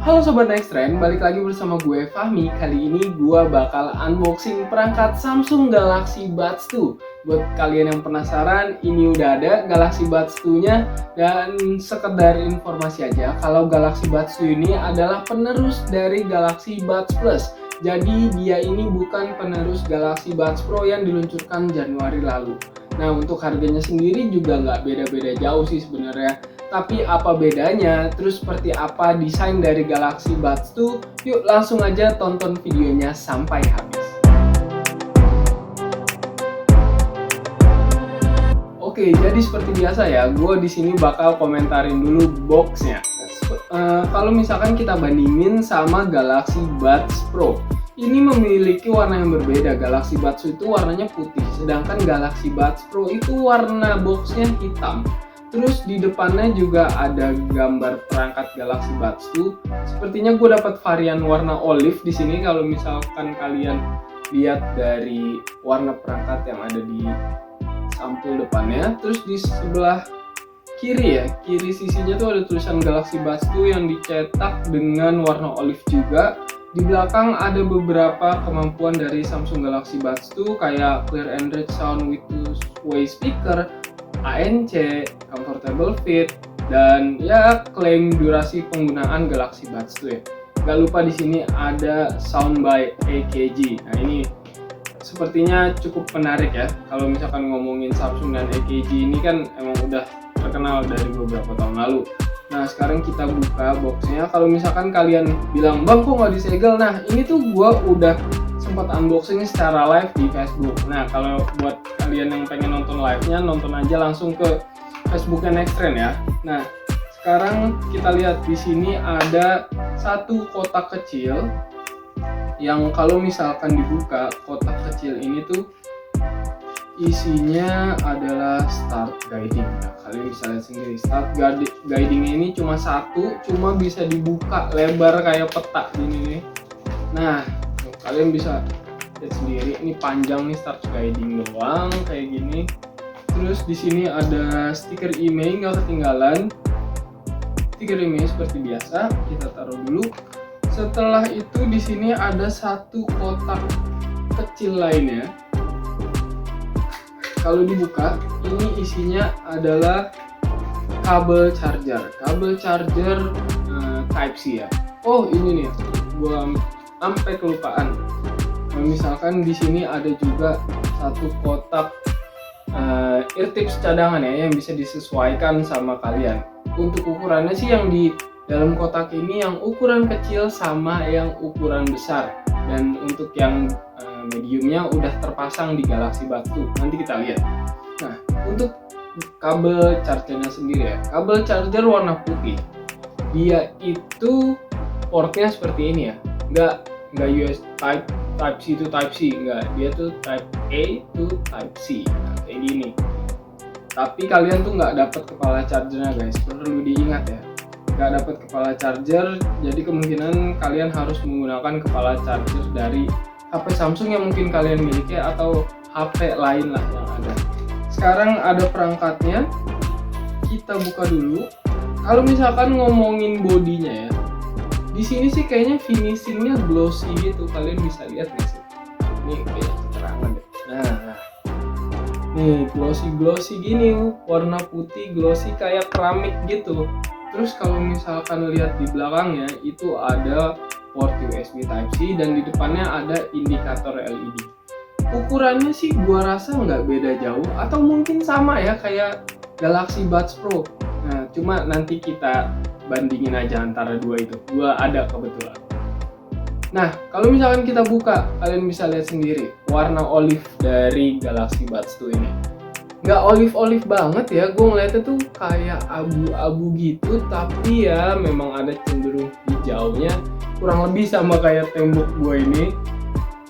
Halo Sobat Next Trend, balik lagi bersama gue Fahmi. Kali ini gue bakal unboxing perangkat Samsung Galaxy Buds 2. Buat kalian yang penasaran, ini udah ada Galaxy Buds 2-nya. Dan sekedar informasi aja, kalau Galaxy Buds 2 ini adalah penerus dari Galaxy Buds Plus. Jadi dia ini bukan penerus Galaxy Buds Pro yang diluncurkan Januari lalu. Nah, untuk harganya sendiri juga nggak beda-beda jauh sih sebenarnya. Tapi apa bedanya? Terus seperti apa desain dari Galaxy Buds 2? Yuk langsung aja tonton videonya sampai habis. Oke, jadi seperti biasa ya, gue di sini bakal komentarin dulu boxnya. Kalau misalkan kita bandingin sama Galaxy Buds Pro, ini memiliki warna yang berbeda. Galaxy Buds itu warnanya putih, sedangkan Galaxy Buds Pro itu warna boxnya hitam. Terus di depannya juga ada gambar perangkat Galaxy Buds 2. Sepertinya gue dapat varian warna olive di sini. Kalau misalkan kalian lihat dari warna perangkat yang ada di sampul depannya. Terus di sebelah kiri sisinya tuh ada tulisan Galaxy Buds 2 yang dicetak dengan warna olive juga. Di belakang ada beberapa kemampuan dari Samsung Galaxy Buds 2 kayak clear and rich sound with two-way speaker, ANC, comfortable fit, dan ya klaim durasi penggunaan Galaxy Buds 2 ya. Gak lupa di sini ada sound by AKG. Nah ini sepertinya cukup menarik ya. Kalau misalkan ngomongin Samsung dan AKG ini kan emang udah terkenal dari beberapa tahun lalu. Nah sekarang kita buka boxnya. Kalau misalkan kalian bilang, "Bang kok nggak disegel?" Nah ini tuh gua udah sempat unboxing secara live di Facebook. Nah kalau buat kalian yang pengen nonton live-nya, nonton aja langsung ke Facebooknya Next Trend ya. Nah sekarang kita lihat di sini ada satu kotak kecil yang kalau misalkan dibuka kotak kecil ini tuh isinya adalah start guiding. Nah, kalian bisa lihat sendiri, start guiding ini cuma satu, cuma bisa dibuka lebar kayak peta gini nih. Nah, kalian bisa lihat sendiri, ini panjang nih start guiding doang kayak gini. Terus di sini ada stiker email nggak ketinggalan. Stiker email seperti biasa kita taruh dulu. Setelah itu di sini ada satu kotak kecil lainnya. Kalau dibuka, ini isinya adalah kabel charger. Kabel charger Type C ya. Oh ini nih, gua sampai kelupaan. Nah, misalkan di sini ada juga satu kotak ear tips cadangan ya yang bisa disesuaikan sama kalian. Untuk ukurannya sih yang di dalam kotak ini yang ukuran kecil sama yang ukuran besar. Dan untuk yang mediumnya udah terpasang di Galaxy Buds 2. Nanti kita lihat. Nah, untuk kabel chargernya sendiri ya. Kabel charger warna putih. Dia itu portnya seperti ini ya. Nggak US Type C to Type C, nggak. Dia tuh Type A to Type C. Nah, kayak gini. Tapi kalian tuh nggak dapat kepala chargernya guys. Perlu diingat ya. Nggak dapat kepala charger, jadi kemungkinan kalian harus menggunakan kepala charger dari HP Samsung yang mungkin kalian miliki atau HP lain lah yang ada. Sekarang ada perangkatnya, kita buka dulu. Kalau misalkan ngomongin bodinya ya, di sini sih kayaknya finishingnya glossy gitu. Kalian bisa lihat nggak sih? Ini kayak keterangan deh. Nah, nih glossy gini, warna putih glossy kayak keramik gitu. Terus kalau misalkan lihat di belakangnya itu ada port USB Type C dan di depannya ada indikator LED. Ukurannya sih gua rasa nggak beda jauh atau mungkin sama ya kayak Galaxy Buds Pro. Nah, cuma nanti kita bandingin aja antara dua itu. Gua ada kebetulan. Nah, kalau misalkan kita buka, kalian bisa lihat sendiri warna olive dari Galaxy Buds 2 ini. Nggak olive banget ya, gue ngeliatnya tuh kayak abu-abu gitu, tapi ya memang ada cenderung hijaunya, kurang lebih sama kayak tembok gue ini.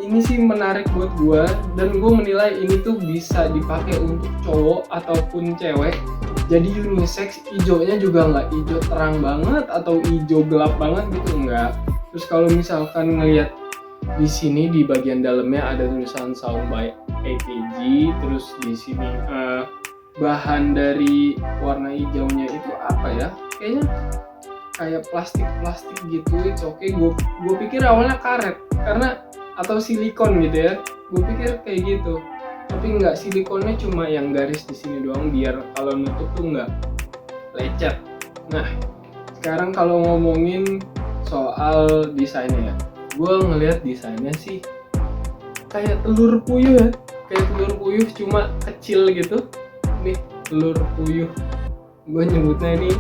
Ini sih menarik buat gue, dan gue menilai ini tuh bisa dipakai untuk cowok ataupun cewek. Jadi unisex, hijaunya juga nggak hijau terang banget atau hijau gelap banget gitu, enggak. Terus kalau misalkan ngelihat di sini di bagian dalamnya ada tulisan sound by AKG. Terus di sini bahan dari warna hijaunya itu apa ya? Kayaknya kayak plastik gitu. It's okay. Gue pikir awalnya karet karena atau silikon gitu ya. Gue pikir kayak gitu. Tapi enggak, silikonnya cuma yang garis di sini doang biar kalau nutup tuh enggak lecet. Nah, sekarang kalau ngomongin soal desainnya ya, gue ngelihat desainnya sih kayak telur puyuh ya, kayak telur puyuh cuma kecil gitu. Nih telur puyuh, gue nyebutnya ini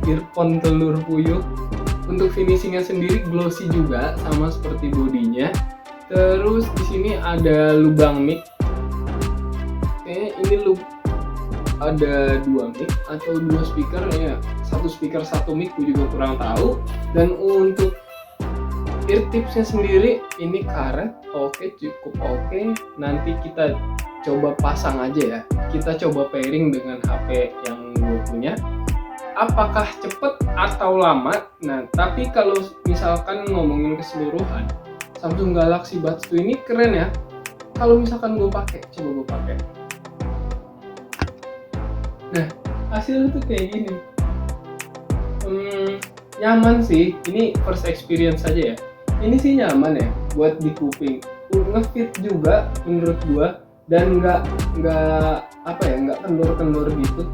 earphone telur puyuh. Untuk finishingnya sendiri glossy juga sama seperti bodinya. Terus di sini ada lubang mic, kayaknya ini ada 2 mic atau 2 speaker ya, 1 speaker 1 mic, gue juga kurang tahu. Dan untuk ear tipsnya sendiri ini karet, oke, cukup oke. Nanti kita coba pasang aja ya, kita coba pairing dengan HP yang gue punya, apakah cepet atau lama. Nah, tapi kalau misalkan ngomongin keseluruhan, Samsung Galaxy Buds 2 ini keren ya. Kalau misalkan gue pakai, coba gue pakai. Nah, hasilnya tuh kayak gini. Nyaman sih. Ini first experience aja ya. Ini sih nyaman ya buat di kuping. Ngefit juga menurut gua dan nggak kendor-kendor gitu.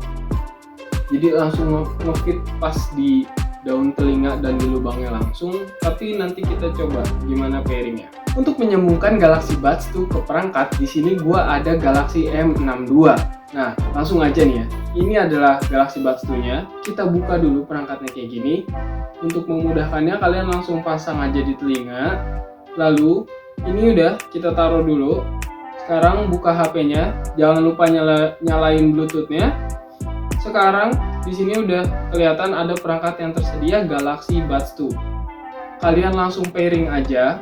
Jadi langsung ngefit pas di daun telinga dan di lubangnya langsung. Tapi nanti kita coba gimana pairingnya. Untuk menyambungkan Galaxy Buds 2 ke perangkat, di sini gua ada Galaxy M62. Nah, langsung aja nih ya. Ini adalah Galaxy Buds 2-nya. Kita buka dulu perangkatnya kayak gini. Untuk memudahkannya, kalian langsung pasang aja di telinga. Lalu, ini udah kita taruh dulu. Sekarang buka HP-nya. Jangan lupa nyalain Bluetooth-nya. Sekarang di sini udah kelihatan ada perangkat yang tersedia Galaxy Buds 2. Kalian langsung pairing aja.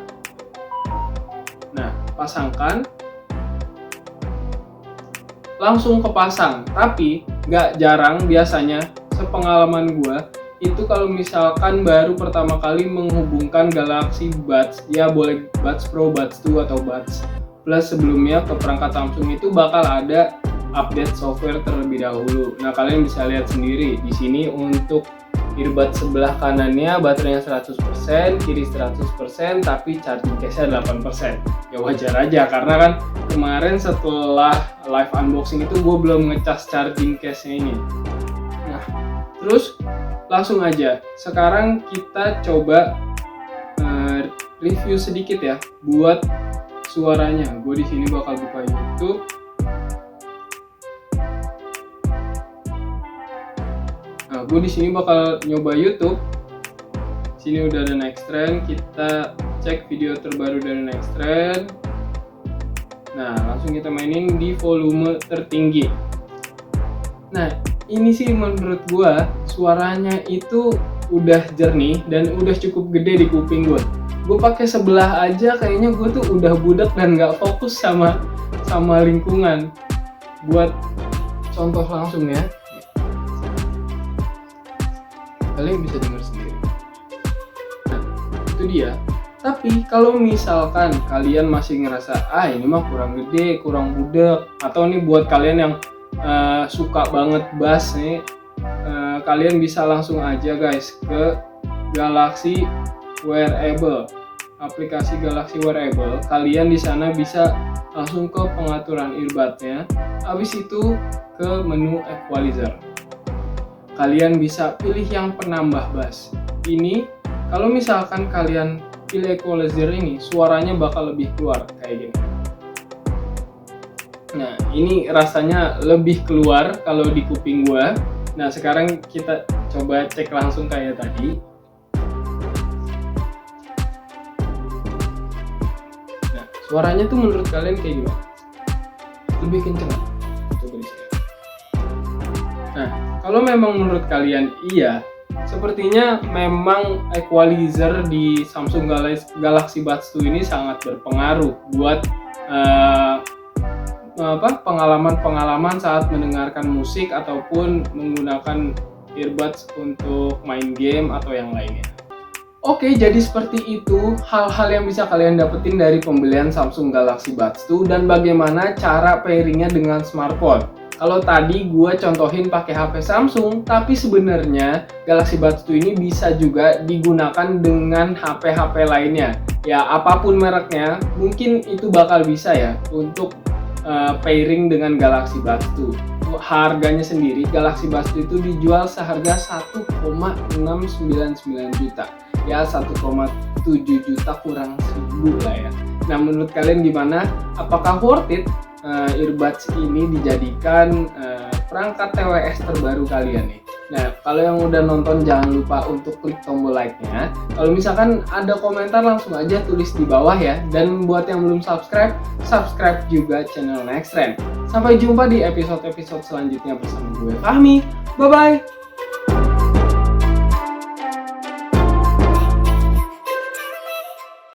Nah, pasangkan. Langsung kepasang, tapi nggak jarang biasanya sepengalaman gue itu kalau misalkan baru pertama kali menghubungkan Galaxy Buds, ya boleh Buds Pro, Buds 2 atau Buds Plus sebelumnya ke perangkat Samsung itu bakal ada update software terlebih dahulu. Nah, kalian bisa lihat sendiri di sini untuk earbud sebelah kanannya baterainya 100%, kiri 100%, tapi charging case-nya 8%. Ya wajar aja karena kan kemarin setelah live unboxing itu gue belum ngecas charging case-nya ini. Nah, terus langsung aja. Sekarang kita coba review sedikit ya buat suaranya. Gue di sini bakal buka YouTube. Nah, gue di sini bakal nyoba YouTube. Sini udah ada Next Trend, kita cek video terbaru dari Next Trend. Nah, langsung kita mainin di volume tertinggi. Nah, ini sih menurut gue suaranya itu udah jernih dan udah cukup gede di kuping gue. Gue pakai sebelah aja kayaknya gue tuh udah budak dan nggak fokus sama lingkungan. Buat contoh langsung ya. Kalian bisa dengar sendiri. Nah, itu dia. Tapi kalau misalkan kalian masih ngerasa ini mah kurang gede, kurang budak, atau nih buat kalian yang suka banget bass nih, kalian bisa langsung aja guys ke Galaxy Wearable, aplikasi Galaxy Wearable. Kalian di sana bisa langsung ke pengaturan earbudnya, habis itu ke menu equalizer. Kalian bisa pilih yang penambah bass. Ini kalau misalkan kalian pilih equalizer ini, suaranya bakal lebih keluar kayak gini. Nah, ini rasanya lebih keluar kalau di kuping gua. Nah, sekarang kita coba cek langsung kayak tadi. Nah, suaranya tuh menurut kalian kayak gimana? Lebih kenceng? Coba di sini. Nah, kalau memang menurut kalian iya, sepertinya memang equalizer di Samsung Galaxy Buds 2 ini sangat berpengaruh buat pengalaman saat mendengarkan musik ataupun menggunakan earbuds untuk main game atau yang lainnya. Oke, jadi seperti itu hal-hal yang bisa kalian dapetin dari pembelian Samsung Galaxy Buds 2 dan bagaimana cara pairingnya dengan smartphone. Kalau tadi gue contohin pakai HP Samsung, tapi sebenarnya Galaxy Buds 2 ini bisa juga digunakan dengan HP-HP lainnya. Ya apapun mereknya, mungkin itu bakal bisa ya untuk pairing dengan Galaxy Buds 2. Harganya sendiri Galaxy Buds 2 itu dijual seharga 1,699 juta. Ya 1,7 juta kurang 1000 lah ya. Nah menurut kalian gimana? Apakah worth it earbuds ini dijadikan perangkat TWS terbaru kalian nih? Nah, kalau yang udah nonton jangan lupa untuk klik tombol like-nya. Kalau misalkan ada komentar langsung aja tulis di bawah ya. Dan buat yang belum subscribe, subscribe juga channel Next Trend. Sampai jumpa di episode-episode selanjutnya bersama gue Fahmi. Bye-bye!